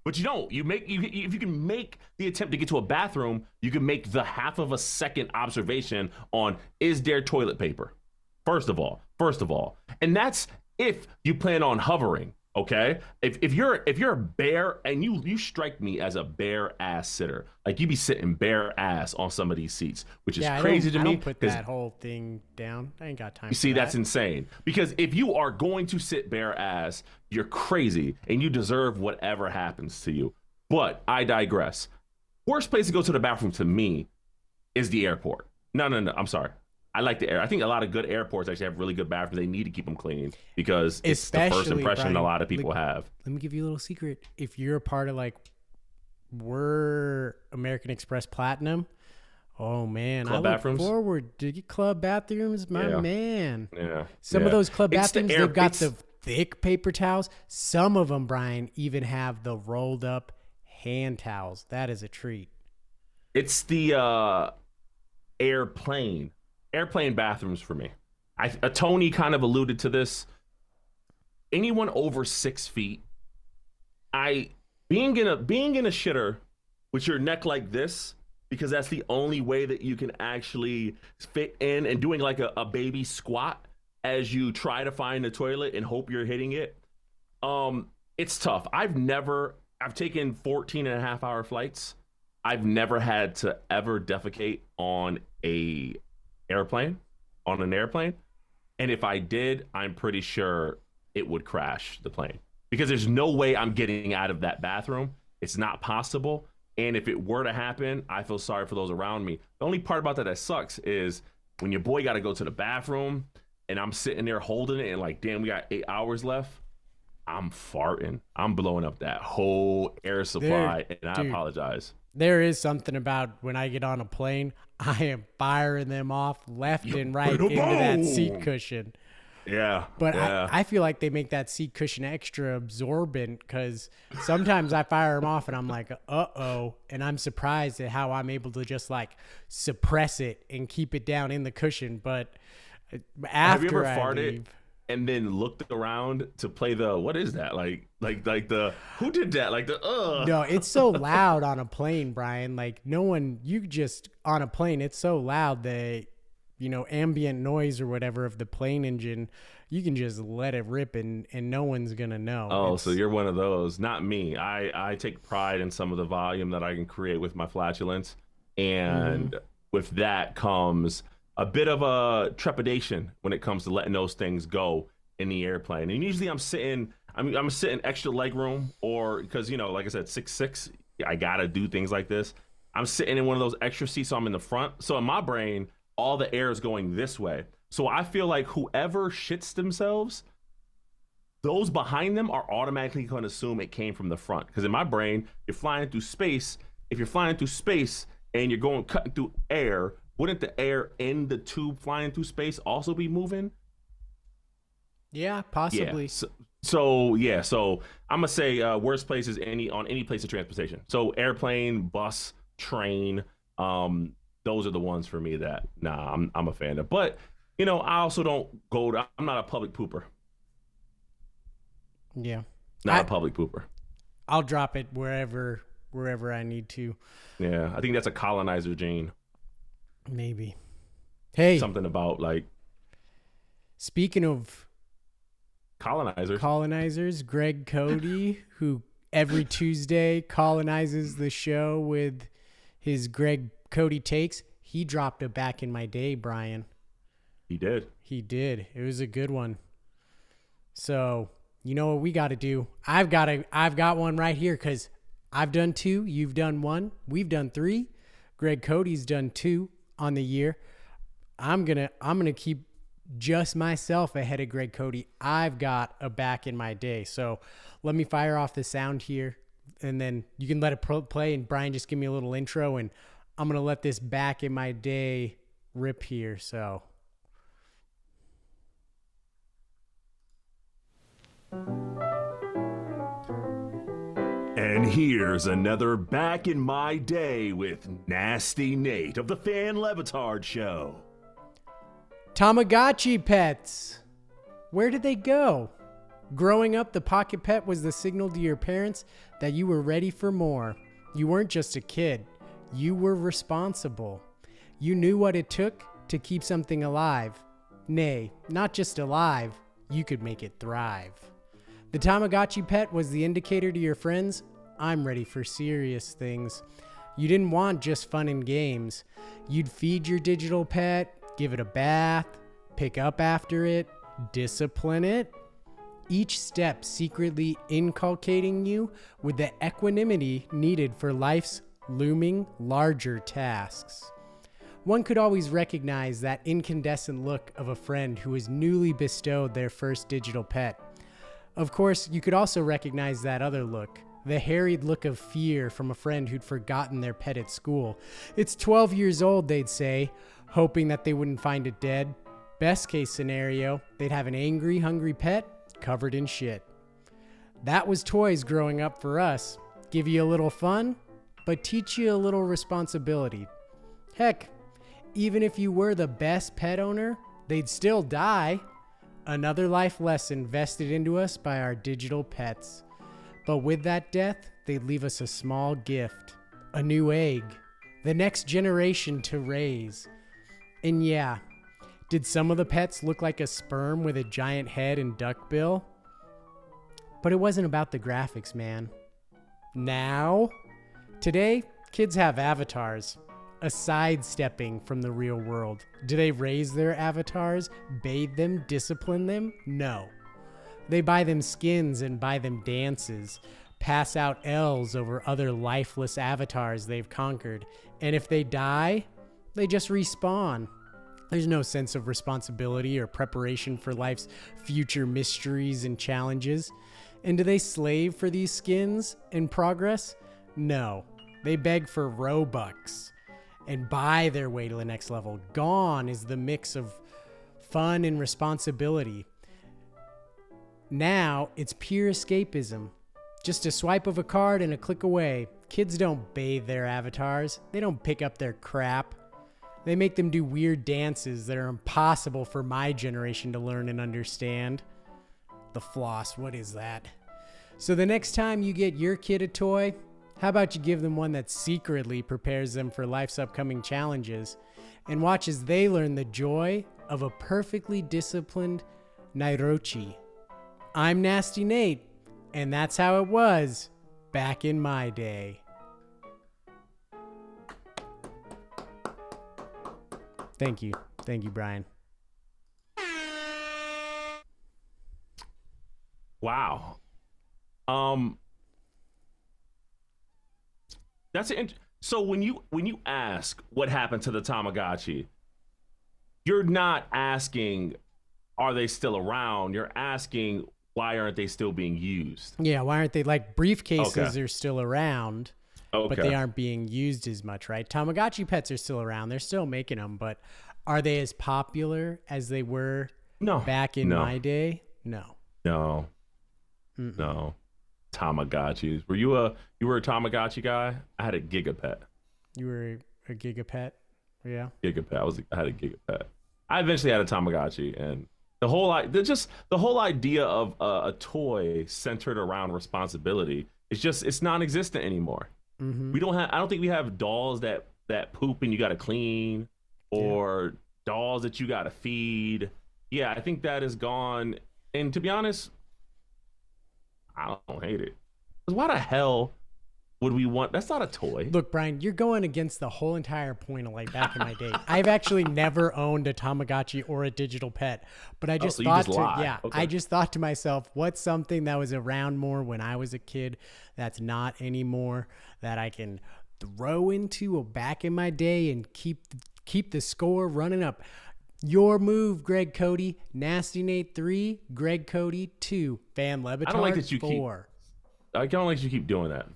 But you don't. If you can make the attempt to get to a bathroom, you can make the half of a second observation on is there toilet paper. First of all, and that's if you plan on hovering. Okay, if you're a bear and you strike me as a bare ass sitter, like you be sitting bare ass on some of these seats, which is crazy to me. I don't put that whole thing down. I ain't got time. You see, that's insane. Because if you are going to sit bare ass, you're crazy and you deserve whatever happens to you. But I digress. Worst place to go to the bathroom to me is the airport. No. I'm sorry. I like the air. I think a lot of good airports actually have really good bathrooms. They need to keep them clean because it's the first impression Brian, a lot of people have. Let me give you a little secret. If you're a part of like, we're American Express Platinum. Oh man, club I look bathrooms? forward to get club bathrooms, my man. Yeah. Some of those club bathrooms, they've got the thick paper towels. Some of them, Brian, even have the rolled up hand towels. That is a treat. It's the airplane bathrooms for me. Tony kind of alluded to this. Anyone over 6 feet, being in a shitter with your neck like this, because that's the only way that you can actually fit in, and doing like a baby squat as you try to find the toilet and hope you're hitting it. It's tough. I've taken 14.5-hour flights. I've never had to ever defecate on an airplane. And if I did, I'm pretty sure it would crash the plane, because there's no way I'm getting out of that bathroom. It's not possible. And if it were to happen, I feel sorry for those around me. The only part about that sucks is when your boy got to go to the bathroom and I'm sitting there holding it and like, damn, we got 8 hours left. I'm farting. I'm blowing up that whole air supply, and I apologize. There is something about when I get on a plane, I am firing them off left and right into that seat cushion. Yeah. But yeah. I feel like they make that seat cushion extra absorbent, because sometimes I fire them off and I'm like, uh-oh. And I'm surprised at how I'm able to just like suppress it and keep it down in the cushion. But after have you ever I farted leave, and then looked around to play the, what is that? Like the, who did that? Like the, No, it's so loud on a plane, Brian. Like on a plane, it's so loud that, ambient noise or whatever of the plane engine, you can just let it rip and no one's going to know. Oh, so you're one of those. Not me. I take pride in some of the volume that I can create with my flatulence. And with that comes a bit of a trepidation when it comes to letting those things go in the airplane. And usually I'm sitting extra leg room, or because, like I said, 6'6", I got to do things like this. I'm sitting in one of those extra seats, so I'm in the front. So in my brain, all the air is going this way. So I feel like whoever shits themselves, those behind them are automatically going to assume it came from the front. Because in my brain, you're flying through space. If you're flying through space and you're cutting through air, wouldn't the air in the tube flying through space also be moving? Yeah, possibly. Yeah. So I'm gonna say worst place is any place of transportation. So airplane, bus, train. Those are the ones for me that I'm a fan of. But I also don't I'm not a public pooper. Yeah, not a public pooper. I'll drop it wherever I need to. Yeah, I think that's a colonizer gene. Maybe. Hey, something about like. Speaking of colonizers, Gregg Cody, who every Tuesday colonizes the show with his Gregg Cody takes, he dropped a back in my day, Brian. He did. It was a good one. So you know what we got to do? I've got one right here, because I've done 2, you've done 1, we've done 3. Gregg Cody's done 2 on the year. I'm gonna keep just myself ahead of Gregg Cody. I've got a back in my day. So let me fire off the sound here, and then you can let it play. And Brian, just give me a little intro, and I'm gonna let this back in my day rip here. So. And here's another Back in My Day with Nasty Nate of the Fan Levitard Show. Tamagotchi pets. Where did they go? Growing up, the pocket pet was the signal to your parents that you were ready for more. You weren't just a kid. You were responsible. You knew what it took to keep something alive. Nay, not just alive, you could make it thrive. The Tamagotchi pet was the indicator to your friends, I'm ready for serious things. You didn't want just fun and games. You'd feed your digital pet, give it a bath, pick up after it, discipline it. Each step secretly inculcating you with the equanimity needed for life's looming larger tasks. One could always recognize that incandescent look of a friend who was newly bestowed their first digital pet. Of course, you could also recognize that other look, the harried look of fear from a friend who'd forgotten their pet at school. It's 12 years old, they'd say, hoping that they wouldn't find it dead. Best case scenario, they'd have an angry, hungry pet covered in shit. That was toys growing up for us. Give you a little fun, but teach you a little responsibility. Heck, even if you were the best pet owner, they'd still die. Another life lesson vested into us by our digital pets. But with that death, they'd leave us a small gift, a new egg, the next generation to raise. And yeah, did some of the pets look like a sperm with a giant head and duckbill? But it wasn't about the graphics, man. Now, today, kids have avatars, a sidestepping from the real world. Do they raise their avatars, bathe them, discipline them? No. They buy them skins and buy them dances, pass out L's over other lifeless avatars they've conquered. And if they die, they just respawn. There's no sense of responsibility or preparation for life's future mysteries and challenges. And do they slave for these skins and progress? No. They beg for Robux and buy their way to the next level. Gone is the mix of fun and responsibility. Now it's pure escapism. Just a swipe of a card and a click away. Kids don't bathe their avatars. They don't pick up their crap. They make them do weird dances that are impossible for my generation to learn and understand. The floss, what is that? So the next time you get your kid a toy, how about you give them one that secretly prepares them for life's upcoming challenges and watch as they learn the joy of a perfectly disciplined Nairochi. I'm Nasty Nate, and that's how it was back in my day. Thank you. Thank you, Brian. Wow. So when you ask what happened to the Tamagotchi, you're not asking are they still around? You're asking why aren't they still being used? Yeah, why aren't they like briefcases Okay. are still around, but they aren't being used as much, right? Tamagotchi pets are still around. They're still making them, but are they as popular as they were back in my day? No. No. Tamagotchis. Were you a Tamagotchi guy? I had a Gigapet. You were a Gigapet? Yeah. Gigapet. I had a Gigapet. I eventually had a Tamagotchi, and the whole idea of a toy centered around responsibility it's non-existent anymore. Mm-hmm. I don't think we have dolls that poop and you got to clean, or dolls that you got to feed. Yeah, I think that is gone. And to be honest, I don't hate it. Because why the hell would we want? That's not a toy. Look, Brian, you're going against the whole entire point of like back in my day. I've actually never owned a Tamagotchi or a digital pet, but I just I just thought to myself, what's something that was around more when I was a kid that's not anymore, that I can throw into back in my day and keep the score running up. Your move, Gregg Cody. Nasty Nate 3, Gregg Cody 2, Van Lebitard 4. I don't like you keep doing that.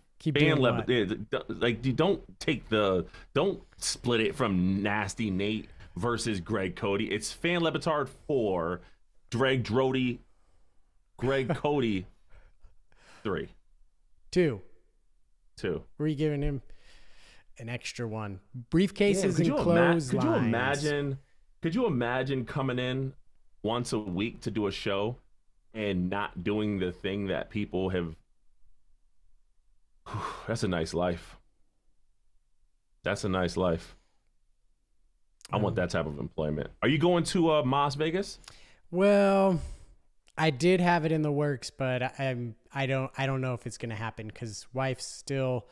Don't split it from Nasty Nate versus Gregg Cody. It's Fan Lebitard 4, Gregg Cody 3. 2. Were you giving him an extra one? Briefcases and clotheslines. Could you imagine coming in once a week to do a show and not doing the thing that people have? That's a nice life. That's a nice life. I want that type of employment. Are you going to Las Vegas? Well, I did have it in the works, but I don't know if it's going to happen because wife's still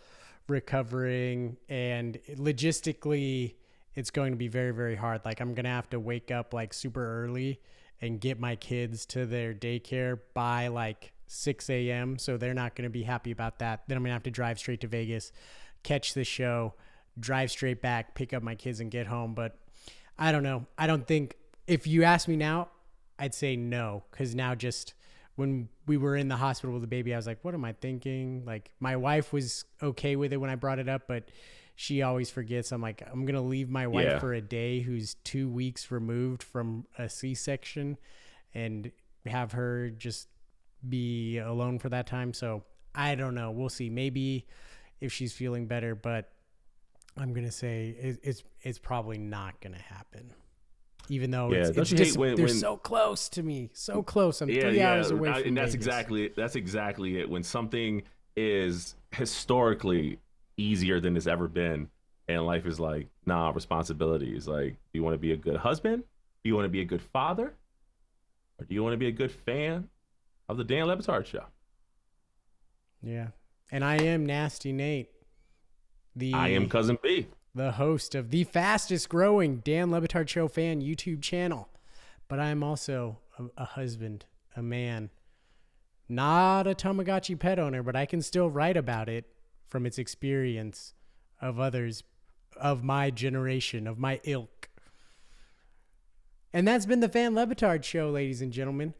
recovering, and logistically it's going to be very, very hard. Like, I'm going to have to wake up like super early and get my kids to their daycare by like 6 a.m. So they're not going to be happy about that. Then I'm going to have to drive straight to Vegas, catch the show, drive straight back, pick up my kids and get home. But I don't know. I don't think, if you ask me now, I'd say no. Cause now just when we were in the hospital with the baby, I was like, what am I thinking? Like my wife was okay with it when I brought it up, but she always forgets. I'm like, I'm going to leave my wife for a day who's 2 weeks removed from a C-section and have her just be alone for that time. So I don't know. We'll see. Maybe if she's feeling better, but I'm going to say it's probably not going to happen. Even though it's just, they're so close to me, so close. I'm 3 hours away from and Vegas. that's exactly it. When something is historically easier than it's ever been, and life is like, nah, responsibility is like, do you want to be a good husband? Do you want to be a good father? Or do you want to be a good fan of the Dan Le Batard Show? Yeah. And I am Nasty Nate. I am Cuzzin B, the host of the fastest growing Dan Le Batard Show fan YouTube channel. But I am also a husband, a man, not a Tamagotchi pet owner, but I can still write about it from its experience of others of my generation, of my ilk. And that's been the Fan Le Batard Show, ladies and gentlemen.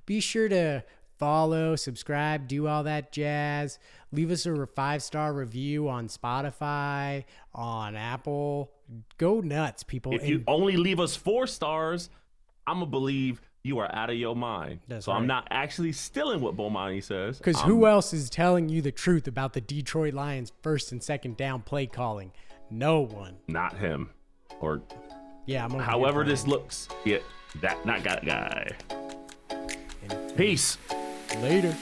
Be sure to follow, subscribe, do all that jazz. Leave us a 5-star review on Spotify, on Apple. Go nuts, people. If you only leave us 4 stars, I'm going to believe you are out of your mind. That's right. I'm not actually stealing what Bomani says. Because who else is telling you the truth about the Detroit Lions first and second down play calling? No one. Not him. Or yeah, however this looks. Yeah, that not got guy. Peace. Later.